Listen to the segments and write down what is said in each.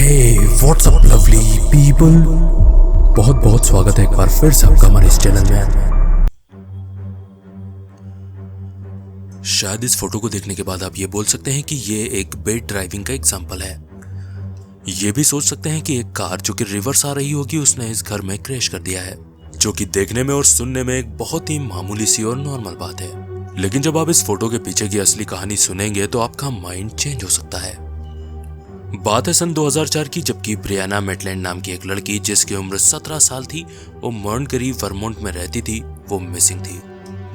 हे what's up lovely people, बहुत बहुत स्वागत है एक बार फिर से आपका हमारे इस चैनल में। शायद इस फोटो को देखने के बाद आप ये बोल सकते हैं कि ये एक बेड ड्राइविंग का एग्जांपल है। ये भी सोच सकते हैं कि एक कार जो कि रिवर्स आ रही होगी उसने इस घर में क्रैश कर दिया है, जो कि देखने में और सुनने में एक बहुत ही मामूली सी और नॉर्मल बात है। लेकिन जब आप इस फोटो के पीछे की असली कहानी सुनेंगे तो आपका माइंड चेंज हो सकता है। बात है सन 2004 की, जबकि ब्रियाना मैटलैंड नाम की एक लड़की जिसकी उम्र 17 साल थी, वो मॉन्टगरी वर्मोंट में रहती थी, वो मिसिंग थी।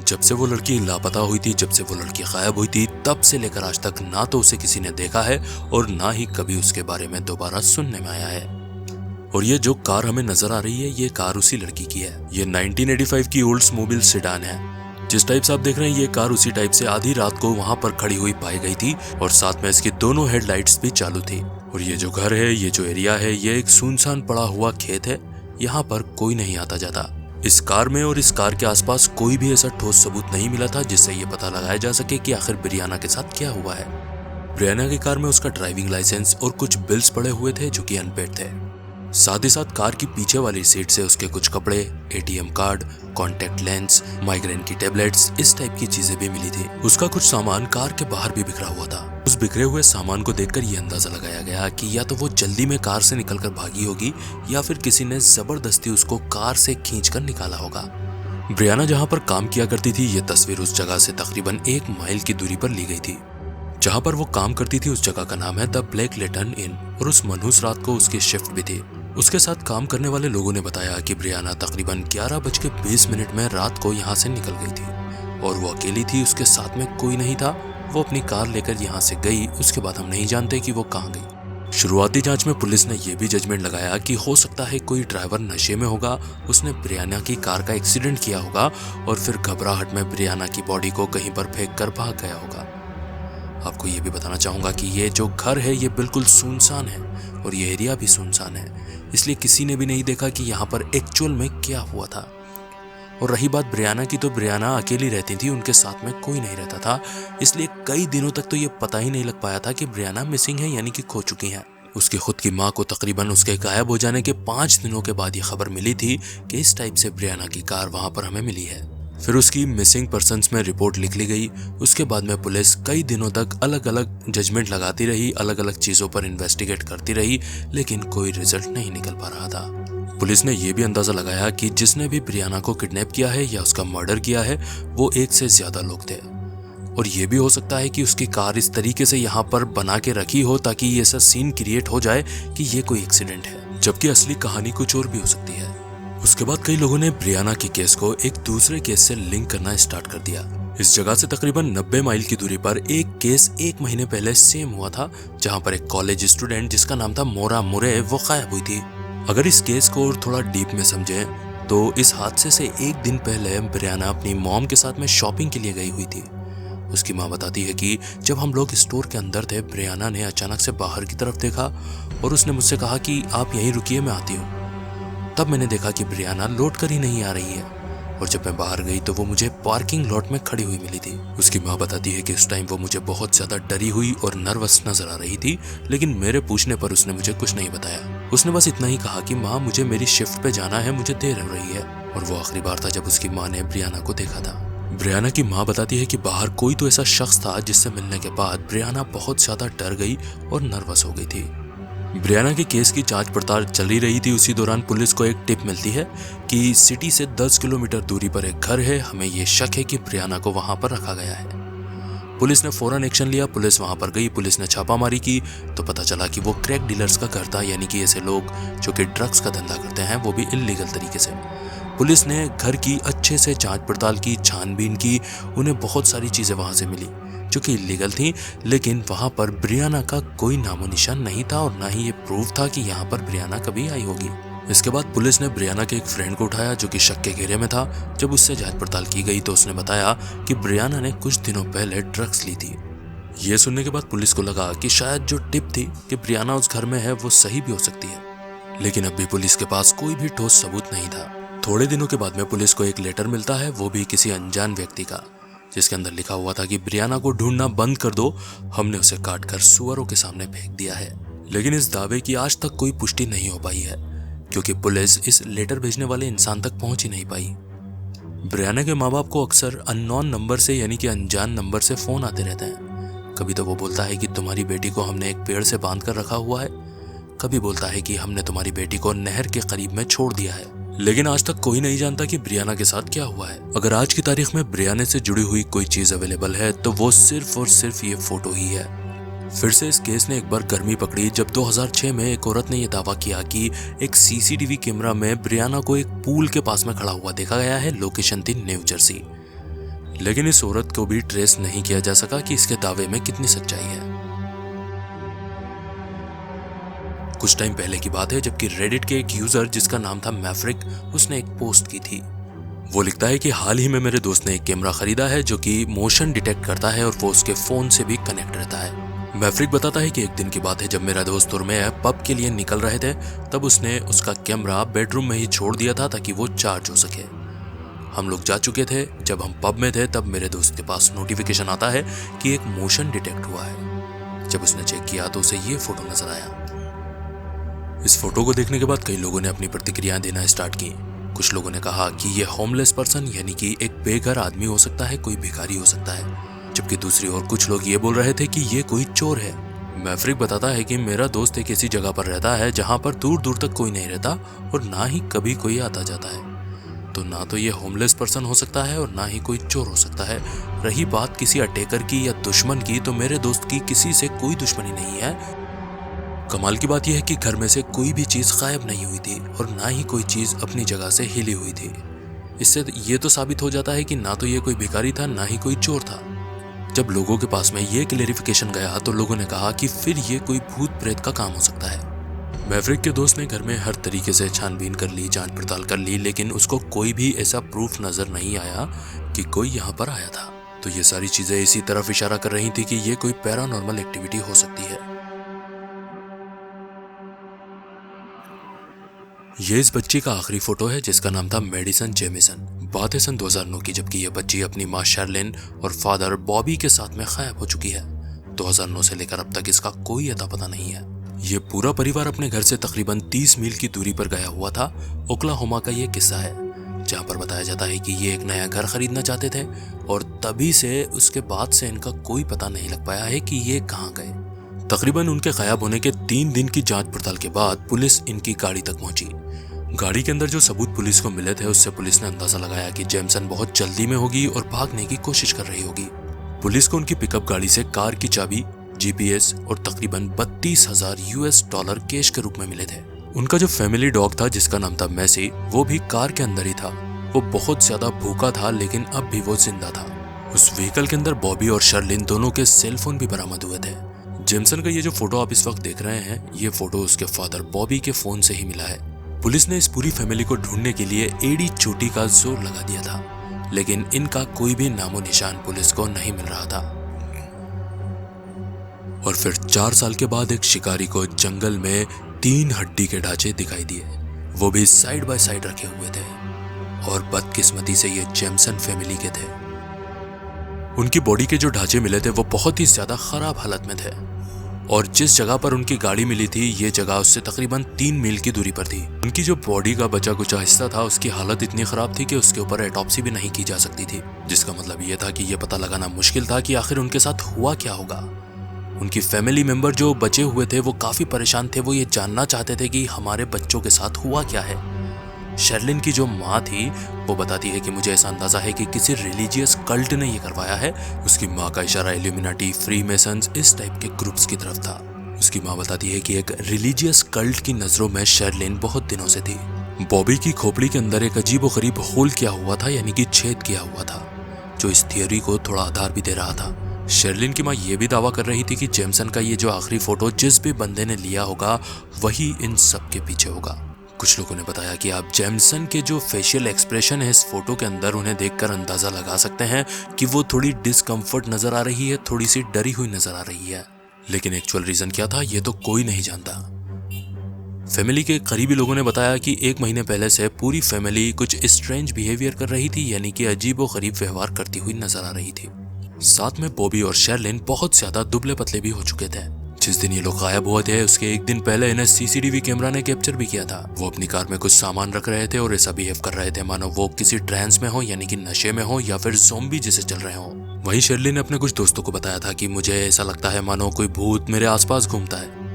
जब से वो लड़की लापता हुई थी, जब से वो लड़की गायब हुई थी, तब से लेकर आज तक ना तो उसे किसी ने देखा है और ना ही कभी उसके बारे में दोबारा सुनने में आया है। और ये जो कार हमें नजर आ रही है, ये कार उसी लड़की की है। ये 1985 की ओल्ड्समोबिल सेडान है। जिस टाइप से आप देख रहे हैं, ये कार उसी टाइप से आधी रात को वहां पर खड़ी हुई पाई गई थी और साथ में इसकी दोनों हेडलाइट्स भी चालू थी। और ये जो घर है, ये जो एरिया है, ये एक सुनसान पड़ा हुआ खेत है। यहाँ पर कोई नहीं आता जाता। इस कार में और इस कार के आसपास कोई भी ऐसा ठोस सबूत नहीं मिला था जिससे ये पता लगाया जा सके कि आखिर ब्रियाना के साथ क्या हुआ है। ब्रियाना की कार में उसका ड्राइविंग लाइसेंस और कुछ बिल्स पड़े हुए थे जो कि अनपेड थे। साथ ही साथ कार की पीछे वाली सीट से उसके कुछ कपड़े, ATM card, contact lens, migraine की टेबलेट्स, इस टाइप की चीजें भी मिली थी। उसका कुछ सामान कार के बाहर भी बिखरा हुआ था। उस बिखरे हुए सामान को देखकर ये अंदाजा लगाया गया कि या तो वो जल्दी में कार से निकलकर भागी होगी या फिर किसी ने जबरदस्ती उसको कार से खींचकर निकाला होगा। ब्रियाना जहाँ पर काम किया करती थी, ये तस्वीर उस जगह से तकरीबन 1 माइल की दूरी पर ली गई थी। जहाँ पर वो काम करती थी उस जगह का नाम है द ब्लैक लेटर्न इन, और उस मनहूस रात को उसकी शिफ्ट भी थी। उसके साथ काम करने वाले लोगों ने बताया कि ब्रियाना तकरीबन 11:20 में रात को यहाँ से निकल गई थी और वो अकेली थी, उसके साथ में कोई नहीं था। वो अपनी कार लेकर यहाँ से गई, उसके बाद हम नहीं जानते कि वो कहाँ गई। शुरुआती जांच में पुलिस ने यह भी जजमेंट लगाया कि हो सकता है कोई ड्राइवर नशे में होगा, उसने ब्रियाना की कार का एक्सीडेंट किया होगा और फिर घबराहट में ब्रियाना की बॉडी को कहीं पर फेंक कर भाग गया होगा। आपको ये भी बताना चाहूँगा कि ये जो घर है ये बिल्कुल सुनसान है और ये एरिया भी सुनसान है, इसलिए किसी ने भी नहीं देखा कि यहाँ पर एक्चुअल में क्या हुआ था। और रही बात ब्रियाना की, तो ब्रियाना अकेली रहती थी, उनके साथ में कोई नहीं रहता था, इसलिए कई दिनों तक तो ये पता ही नहीं लग पाया था कि ब्रियाना मिसिंग है, यानी कि खो चुकी है। उसकी खुद की माँ को तकरीबन उसके गायब हो जाने के 5 दिनों के बाद ये खबर मिली थी कि इस टाइप से ब्रियाना की कार वहाँ पर हमें मिली है। फिर उसकी मिसिंग पर्सन्स में रिपोर्ट लिख ली गई। उसके बाद में पुलिस कई दिनों तक अलग अलग जजमेंट लगाती रही, अलग अलग चीज़ों पर इन्वेस्टिगेट करती रही, लेकिन कोई रिजल्ट नहीं निकल पा रहा था। पुलिस ने यह भी अंदाजा लगाया कि जिसने भी ब्रियाना को किडनैप किया है या उसका मर्डर किया है, वो 1 से ज़्यादा लोग थे। और ये भी हो सकता है कि उसकी कार इस तरीके से यहाँ पर बना के रखी हो ताकि ये ऐसा सीन क्रिएट हो जाए कि ये कोई एक्सीडेंट है, जबकि असली कहानी कुछ और भी हो सकती है। उसके बाद कई लोगों ने ब्रियाना के केस को एक दूसरे केस से लिंक करना स्टार्ट कर दिया। इस जगह से तकरीबन 90 माइल की दूरी पर एक केस 1 महीने पहले सेम हुआ था, जहां पर एक कॉलेज स्टूडेंट जिसका नाम था मोरा मुरे, वो गायब हुई थी। अगर इस केस को और थोड़ा डीप में समझें तो इस हादसे से 1 दिन पहले ब्रियाना अपनी मॉम के साथ में शॉपिंग के लिए गई हुई थी। उसकी माँ बताती है कि जब हम लोग स्टोर के अंदर थे, ब्रियाना ने अचानक से बाहर की तरफ देखा और उसने मुझसे कहा कि आप यहीं रुकिए, मैं आती हूँ। तब मैंने देखा कि ब्रियाना लौट कर ही नहीं आ रही है और जब मैं बाहर गई तो वो मुझे पार्किंग लॉट में खड़ी हुई मिली थी। उसकी माँ बताती है कि उस टाइम वो मुझे बहुत ज़्यादा डरी हुई और नर्वस नजर आ रही थी, लेकिन मेरे पूछने पर उसने मुझे कुछ नहीं बताया। उसने बस इतना ही कहा कि माँ, मुझे मेरी शिफ्ट पे जाना है, मुझे देर हो रही है। और वो आखिरी बार था जब उसकी माँ ने ब्रियाना को देखा था। ब्रियाना की माँ बताती है कि बाहर कोई तो ऐसा शख्स था जिससे मिलने के बाद ब्रियाना बहुत ज़्यादा डर गई और नर्वस हो गई थी। ब्रियाना के केस की जांच पड़ताल चल ही रही थी। उसी दौरान पुलिस को एक टिप मिलती है कि सिटी से 10 किलोमीटर दूरी पर एक घर है, हमें ये शक है कि ब्रियाना को वहां पर रखा गया है। पुलिस ने फौरन एक्शन लिया, पुलिस वहां पर गई, पुलिस ने छापामारी की तो पता चला कि वो क्रैक डीलर्स का घर था, यानी कि ऐसे लोग जो कि ड्रग्स का धंधा करते हैं, वो भी इल्लीगल तरीके से। पुलिस ने घर की अच्छे से जांच पड़ताल की, छानबीन की, उन्हें बहुत सारी चीज़ें वहां से मिली जो कि इलीगल थी, लेकिन वहां पर ब्रियाना का कोई नामो निशान नहीं था और ना ही ये प्रूफ था कि यहाँ पर ब्रियाना कभी आई होगी। इसके बाद पुलिस ने ब्रियाना के एक फ्रेंड को उठाया जो कि शक के घेरे में था। जब उससे जांच पड़ताल की गई तो उसने बताया कि ब्रियाना ने कुछ दिनों पहले ड्रग्स ली थी। ये सुनने के बाद पुलिस को लगा कि शायद जो टिप थी कि ब्रियाना उस घर में है वो सही भी हो सकती है, लेकिन अब भी पुलिस के पास कोई भी ठोस सबूत नहीं था। थोड़े दिनों के बाद में पुलिस को एक लेटर मिलता है, वो भी किसी अनजान व्यक्ति का, जिसके अंदर लिखा हुआ था कि ब्रियाना को ढूंढना बंद कर दो, हमने उसे काटकर सुअरों के सामने फेंक दिया है। लेकिन इस दावे की आज तक कोई पुष्टि नहीं हो पाई है, क्योंकि पुलिस इस लेटर भेजने वाले इंसान तक पहुंच ही नहीं पाई। ब्रियाना के माँ बाप को अक्सर अननोन नंबर से यानी कि अनजान नंबर से फोन आते रहते हैं। कभी तो वो बोलता है कि तुम्हारी बेटी को हमने एक पेड़ से बांध कर रखा हुआ है, कभी बोलता है कि हमने तुम्हारी बेटी को नहर के करीब में छोड़ दिया है। लेकिन आज तक कोई नहीं जानता कि ब्रियाना के साथ क्या हुआ है। अगर आज की तारीख में ब्रियाना से जुड़ी हुई कोई चीज अवेलेबल है तो वो सिर्फ और सिर्फ ये फोटो ही है। फिर से इस केस ने एक बार गर्मी पकड़ी जब 2006 में एक औरत ने यह दावा किया कि एक सीसीटीवी कैमरा में ब्रियाना को एक पूल के पास में खड़ा हुआ देखा गया है। लोकेशन थी न्यू जर्सी। लेकिन इस औरत को भी ट्रेस नहीं किया जा सका कि इसके दावे में कितनी सच्चाई है। कुछ टाइम पहले की बात है जबकि रेडिट के एक यूजर जिसका नाम था मैफ्रिक, उसने एक पोस्ट की थी। वो लिखता है कि हाल ही में मेरे दोस्त ने एक कैमरा खरीदा है जो कि मोशन डिटेक्ट करता है और वो उसके फोन से भी कनेक्ट रहता है। मैफ्रिक बताता है कि एक दिन की बात है जब मेरा दोस्त और मैं पब के लिए निकल रहे थे, तब उसने उसका कैमरा बेडरूम में ही छोड़ दिया था ताकि वो चार्ज हो सके। हम लोग जा चुके थे। जब हम पब में थे तब मेरे दोस्त के पास नोटिफिकेशन आता है कि एक मोशन डिटेक्ट हुआ है। जब उसने चेक किया तो उसे ये फोटो नजर आया। इस फोटो को देखने के बाद कई लोगों ने अपनी प्रतिक्रियाएं देना स्टार्ट की। कुछ लोगों ने कहा कि ये होमलेस पर्सन यानी कि एक बेघर आदमी हो सकता है, कोई भिखारी हो सकता है, जबकि दूसरी ओर कुछ लोग ये बोल रहे थे कि ये कोई चोर है। मैफ्रिक बताता है कि मेरा दोस्त एक ऐसी जगह पर रहता है जहां पर दूर दूर तक कोई नहीं रहता और ना ही कभी कोई आता जाता है, तो ना तो ये होमलेस पर्सन हो सकता है और ना ही कोई चोर हो सकता है। रही बात किसी अटैकर की या दुश्मन की, तो मेरे दोस्त की किसी से कोई दुश्मनी नहीं है। कमाल की बात यह है कि घर में से कोई भी चीज गायब नहीं हुई थी और ना ही कोई चीज अपनी जगह से हिली हुई थी। इससे ये तो साबित हो जाता है कि ना तो ये कोई भिखारी था ना ही कोई चोर था। जब लोगों के पास में ये क्लेरिफिकेशन गया तो लोगों ने कहा कि फिर ये कोई भूत प्रेत का काम हो सकता है। मैफ्रिक के दोस्त ने घर में हर तरीके से छानबीन कर ली, जांच पड़ताल कर ली, लेकिन उसको कोई भी ऐसा प्रूफ नजर नहीं आया कि कोई यहाँ पर आया था। तो ये सारी चीजें इसी तरफ इशारा कर रही थी कि ये कोई पैरानॉर्मल एक्टिविटी हो सकती है। ये इस बच्ची का आखिरी फोटो है जिसका नाम था मेडिसन जेमिसन। बात है सन 2009 की, जबकि यह बच्ची अपनी माँ शर्लिन और फादर बॉबी के साथ में गायब हो चुकी है। 2009 से लेकर अब तक इसका कोई अता पता नहीं है। ये पूरा परिवार अपने घर से तकरीबन 30 मील की दूरी पर गया हुआ था। ओक्लाहोमा का ये किस्सा है जहाँ पर बताया जाता है कि ये एक नया घर खरीदना चाहते थे और तभी से उसके बाद से इनका कोई पता नहीं लग पाया है कि ये कहाँ गए। तकरीबन उनके गायब होने के 3 दिन की जांच पड़ताल के बाद पुलिस इनकी गाड़ी तक पहुंची। गाड़ी के अंदर जो सबूत पुलिस को मिले थे उससे पुलिस ने अंदाजा लगाया कि जेमसन बहुत जल्दी में होगी और भागने की कोशिश कर रही होगी। पुलिस को उनकी पिकअप गाड़ी से कार की चाबी, जीपीएस और तकरीबन $32,000 कैश के रूप में मिले थे। उनका जो फैमिली डॉग था जिसका नाम था मैसी, वो भी कार के अंदर ही था। वो बहुत ज्यादा भूखा था लेकिन अब भी वो जिंदा था। उस व्हीकल के अंदर बॉबी और शर्लिन दोनों के सेलफोन भी बरामद हुए थे। जेमसन का ये जो फोटो आप इस वक्त देख रहे हैं, ये फोटो उसके फादर बॉबी के फोन से ही मिला है। पुलिस ने इस पूरी फैमिली को ढूंढने के लिए एड़ी चोटी का जोर लगा दिया था, लेकिन इनका कोई भी नामो निशान पुलिस को नहीं मिल रहा था। और फिर 4 साल के बाद एक शिकारी को जंगल में 3 हड्डी के ढांचे दिखाई दिए, वो भी साइड बाय साइड रखे हुए थे। और बदकिस्मती से ये जेमसन फैमिली के थे। उनकी बॉडी के जो ढांचे मिले थे वो बहुत ही ज्यादा खराब हालत में थे और जिस जगह पर उनकी गाड़ी मिली थी ये जगह उससे तकरीबन 3 मील की दूरी पर थी। उनकी जो बॉडी का बचा कुचा हिस्सा था उसकी हालत इतनी खराब थी कि उसके ऊपर ऑटोप्सी भी नहीं की जा सकती थी, जिसका मतलब ये था कि ये पता लगाना मुश्किल था कि आखिर उनके साथ हुआ क्या होगा। उनकी फैमिली मेंबर जो बचे हुए थे वो काफी परेशान थे। वो ये जानना चाहते थे कि हमारे बच्चों के साथ हुआ क्या है। शर्लिन की जो माँ थी वो बताती है कि मुझे ऐसा अंदाजा है कि किसी रिलीजियस कल्ट ने ये करवाया है। उसकी माँ का इशारा इल्यूमिनाटी, फ्रीमेसन्स, इस टाइप के ग्रुप्स की तरफ था। उसकी माँ बताती है कि एक रिलीजियस कल्ट की नजरों में शर्लिन बहुत दिनों से थी। बॉबी की खोपड़ी के अंदर एक अजीबोगरीब होल किया हुआ था, यानी कि छेद किया हुआ था, जो इस थियोरी को थोड़ा आधार भी दे रहा था। शर्लिन की माँ ये भी दावा कर रही थी कि जेमसन का ये जो आखिरी फोटो जिस भी बंदे ने लिया होगा वही इन सब के पीछे होगा। कुछ लोगों ने बताया कि आप जेमसन के जो फेशियल एक्सप्रेशन है इस फोटो के अंदर, उन्हें देखकर अंदाजा लगा सकते हैं कि वो थोड़ी डिस्कम्फर्ट नजर आ रही है, थोड़ी सी डरी हुई नजर आ रही है। लेकिन एक्चुअल रीजन क्या था ये तो कोई नहीं जानता। फैमिली के करीबी लोगों ने बताया कि 1 महीने पहले से पूरी फैमिली कुछ स्ट्रेंज बिहेवियर कर रही थी, यानी कि अजीबोगरीब व्यवहार करती हुई नजर आ रही थी। साथ में बॉबी और शर्लिन बहुत ज्यादा दुबले पतले भी हो चुके थे, जिस दिन ये लोग गायब हुए थे उसके एक दिन पहले इन्हें सीसीटीवी कैमरा ने कैप्चर भी किया था। वो अपनी कार में कुछ सामान रख रहे थे और ऐसा बिहेव कर रहे थे मानो वो किसी ट्रांस में हो, यानी कि नशे में हो या फिर ज़ॉम्बी जैसे चल रहे हो। वहीं शर्ली ने अपने कुछ दोस्तों को बताया था कि मुझे ऐसा लगता है मानो कोई भूत मेरे आसपास घूमता है।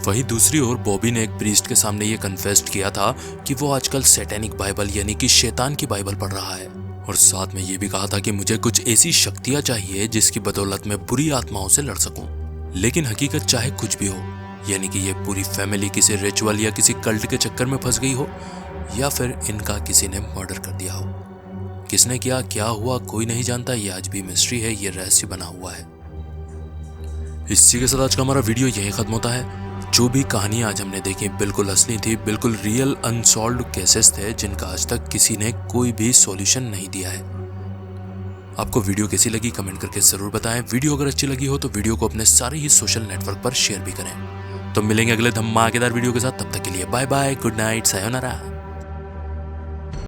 वहीं दूसरी ओर बॉबी ने एक प्रीस्ट के सामने ये कन्फेस्ट किया था कि वो आजकल सैटेनिक बाइबल यानी कि शैतान की बाइबल पढ़ रहा है, और साथ में ये भी कहा था कि मुझे कुछ ऐसी शक्तियां चाहिए जिसकी बदौलत मैं बुरी आत्माओं से लड़ सकूं। लेकिन हकीकत चाहे कुछ भी हो, यानी कि ये पूरी फैमिली किसी रिचुअल या किसी कल्ट के चक्कर में फंस गई हो, या फिर इनका किसी ने मर्डर कर दिया हो। किसने किया, क्या हुआ, कोई नहीं जानता। ये आज भी मिस्ट्री है, ये रहस्य बना हुआ है। इसी के साथ आज का हमारा वीडियो यही खत्म होता है। जो भी कहानी आज हमने देखी बिल्कुल असली थी, बिल्कुल रियल अनसॉल्व्ड केसेस थे जिनका आज तक किसी ने कोई भी सॉल्यूशन नहीं दिया है। आपको वीडियो कैसी लगी कमेंट करके जरूर बताएं। वीडियो अगर अच्छी लगी हो तो वीडियो को अपने सारे ही सोशल नेटवर्क पर शेयर भी करें। तो मिलेंगे अगले धमाकेदार वीडियो के साथ, तब तक के लिए bye bye, good night, sayonara.